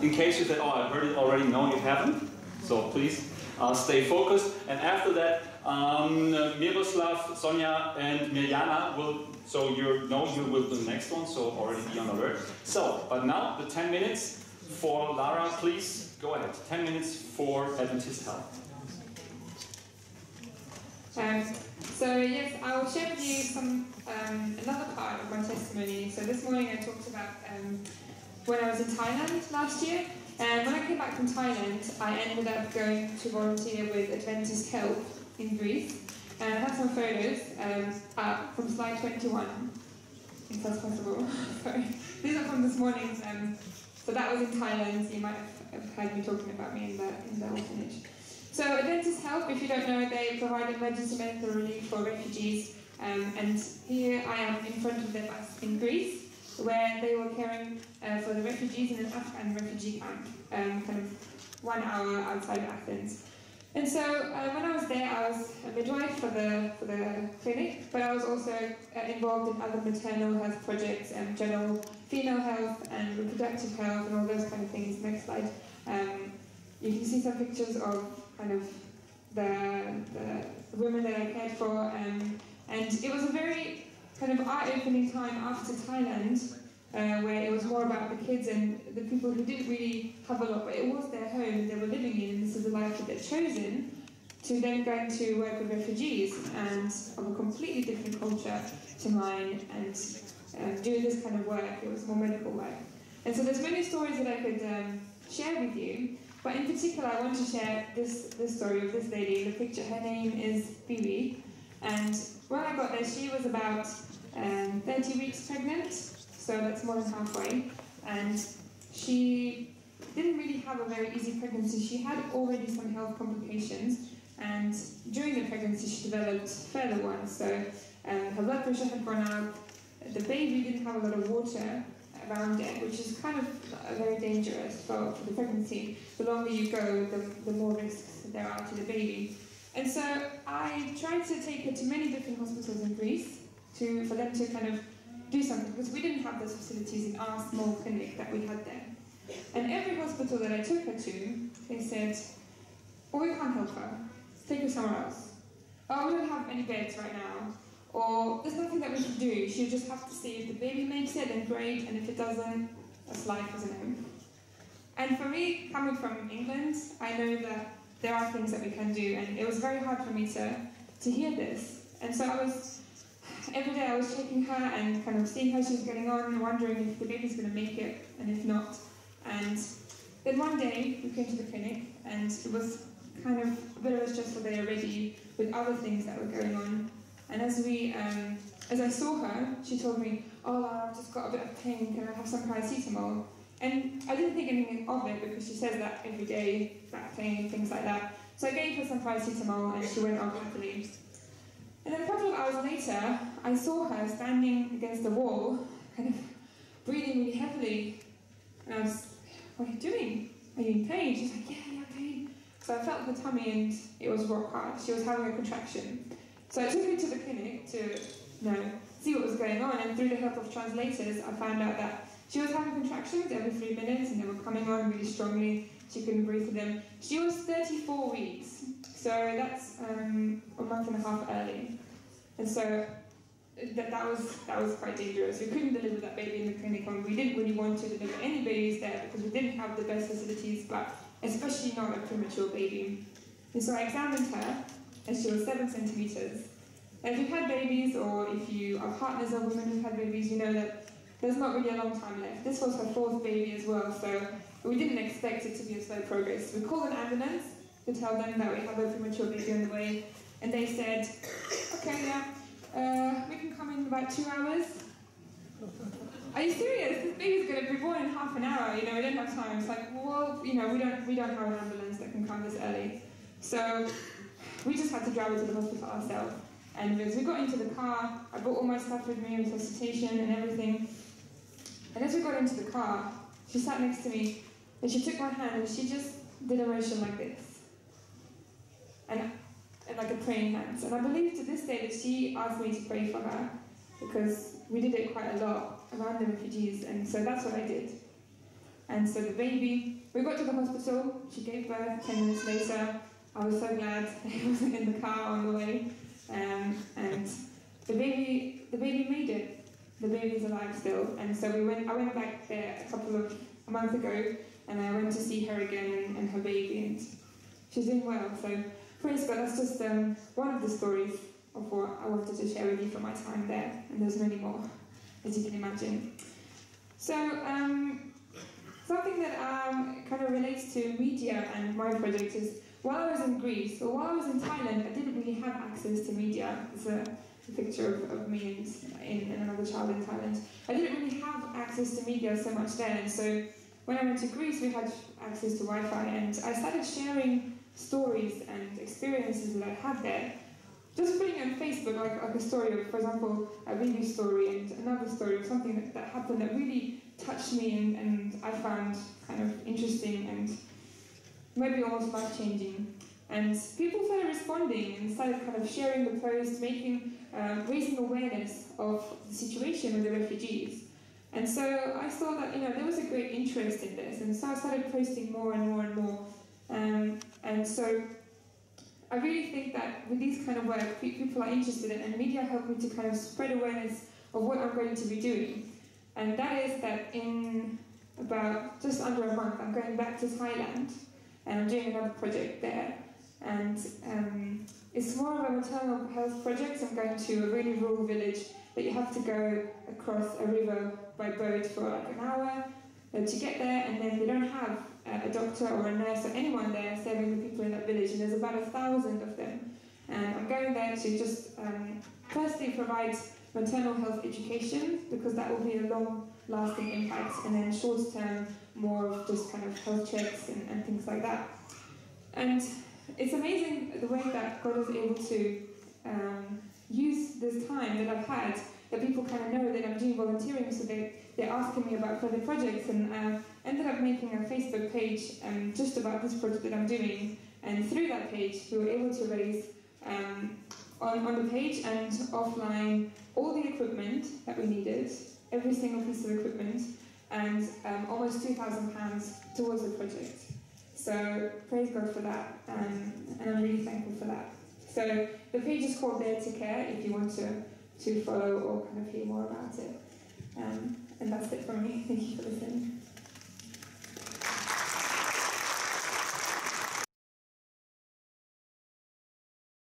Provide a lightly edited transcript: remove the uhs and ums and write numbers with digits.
in case you said, oh, I heard it already, no, you haven't. So please stay focused. And after that, Miroslav, Sonia, and Mirjana will, so you know you will do the next one, so already be on alert. So, but now the 10 minutes for Lara, please go ahead. 10 minutes for Adventist Health. So yes, I will share with you some another part of my testimony. So this morning I talked about when I was in Thailand last year, and when I came back from Thailand, I ended up going to volunteer with Adventist Health in Greece. And I have some photos from slide 21, if that's possible. Sorry, these are from this morning's. So that was in Thailand. So you might have heard me talking about me in the orphanage. So Adventist Health, if you don't know, they provide emergency medical relief for refugees, and here I am in front of their bus in Greece, where they were caring for the refugees in an Afghan refugee camp, kind of 1 hour outside of Athens. And so when I was there, I was a midwife for the clinic, but I was also involved in other maternal health projects, general female health and reproductive health and all those kind of things. Next slide. You can see some pictures of kind of the women that I cared for, and it was a very kind of eye-opening time after Thailand, where it was more about the kids and the people who didn't really have a lot, but it was their home they were living in, and this is the life that they'd chosen, to then go to work with refugees and of a completely different culture to mine, and doing this kind of work. It was more medical work. And so there's many stories that I could share with you, but in particular I want to share this story of this lady. The picture, her name is Bibi, and when I got there she was about 30 weeks pregnant, so that's more than halfway, and she didn't really have a very easy pregnancy. She had already some health complications, and during the pregnancy she developed further ones, so her blood pressure had gone up, the baby didn't have a lot of water around it, which is kind of very dangerous for the pregnancy. The longer you go, the more risks there are to the baby. And so I tried to take her to many different hospitals in Greece for them to kind of do something, because we didn't have those facilities in our small clinic that we had there. And every hospital that I took her to, they said, oh, we can't help her, take her somewhere else. Oh, we don't have any beds right now. Or there's nothing that we can do. She'll just have to see if the baby makes it, then great, and if it doesn't, that's life, isn't it? And for me, coming from England, I know that there are things that we can do, and it was very hard for me to hear this. And so every day I was checking her and kind of seeing how she was getting on, wondering if the baby's going to make it, and if not. And then one day, we came to the clinic, and it was kind of a bit of a stressful day already, with other things that were going on. And as I saw her, she told me, oh, Lara, I've just got a bit of pain, can I have some paracetamol? And I didn't think anything of it, because she says that every day, back pain, things like that. So I gave her some paracetamol, and she went off happily. And then a couple of hours later, I saw her standing against the wall, kind of breathing really heavily. And I was, what are you doing? Are you in pain? She's like, yeah, pain. So I felt her tummy, and it was rock hard. She was having a contraction. So I took her to the clinic to see what was going on, and through the help of translators, I found out that she was having contractions every 3 minutes, and they were coming on really strongly. She couldn't breathe for them. She was 34 weeks, so that's a month and a half early. And so that was quite dangerous. We couldn't deliver that baby in the clinic, and we didn't really want to deliver any babies there because we didn't have the best facilities, but especially not a premature baby. And so I examined her, and she was 7 centimeters. And if you've had babies, or if you are partners of women who've had babies, you know that there's not really a long time left. This was her 4th baby as well, so we didn't expect it to be a slow progress. We called an ambulance to tell them that we have a premature baby on the way, and they said, okay, yeah, we can come in about 2 hours. Are you serious? This baby's going to be born in half an hour, we don't have time. It's like, well, we don't have an ambulance that can come this early. So we just had to drive her to the hospital ourselves. And as we got into the car, I brought all my stuff with me, resuscitation and everything. And as we got into the car, she sat next to me, and she took my hand, and she just did a motion like this. And like a praying hands. And I believe to this day that she asked me to pray for her, because we did it quite a lot around the refugees, and so that's what I did. And so the baby, we got to the hospital, she gave birth 10 minutes later. I was so glad I wasn't in the car on the way. And the baby made it. The baby's alive still. And so I went back there a month ago, and I went to see her again and her baby, and she's doing well. So praise God, that's just one of the stories of what I wanted to share with you from my time there. And there's many more, as you can imagine. So something that kind of relates to media and my project is, while I was in Greece, or while I was in Thailand, I didn't really have access to media. It's a picture of me and another child in Thailand. I didn't really have access to media so much then, and so when I went to Greece, we had access to Wi-Fi, and I started sharing stories and experiences that I had there. Just putting on Facebook like a story of, for example, a baby story and another story of something that happened that really touched me and I found kind of interesting and maybe almost life-changing. And people started responding and started kind of sharing the post, raising awareness of the situation with the refugees. And so I saw that there was a great interest in this, and so I started posting more and more and more. And so I really think that with these kind of work, people are interested in, and media helped me to kind of spread awareness of what I'm going to be doing. And that is that in about just under a month, I'm going back to Thailand, and I'm doing another project there. And it's more of a maternal health project. I'm going to a really rural village that you have to go across a river by boat for like an hour to get there, and then they don't have a doctor or a nurse or anyone there serving the people in that village, and there's about 1,000 of them. And I'm going there to just firstly provide maternal health education, because that will be a long-lasting impact, and then short-term more of just kind of health checks and things like that. And it's amazing the way that God is able to use this time that I've had, that people kind of know that I'm doing volunteering, so they're asking me about further projects, and ended up making a Facebook page just about this project that I'm doing, and through that page we were able to raise on the page and offline all the equipment that we needed, every single piece of equipment, and almost £2,000 towards the project. So praise God for that, and I'm really thankful for that. So the page is called There to Care, if you want to follow or kind of hear more about it. And that's it from me. Thank you for listening.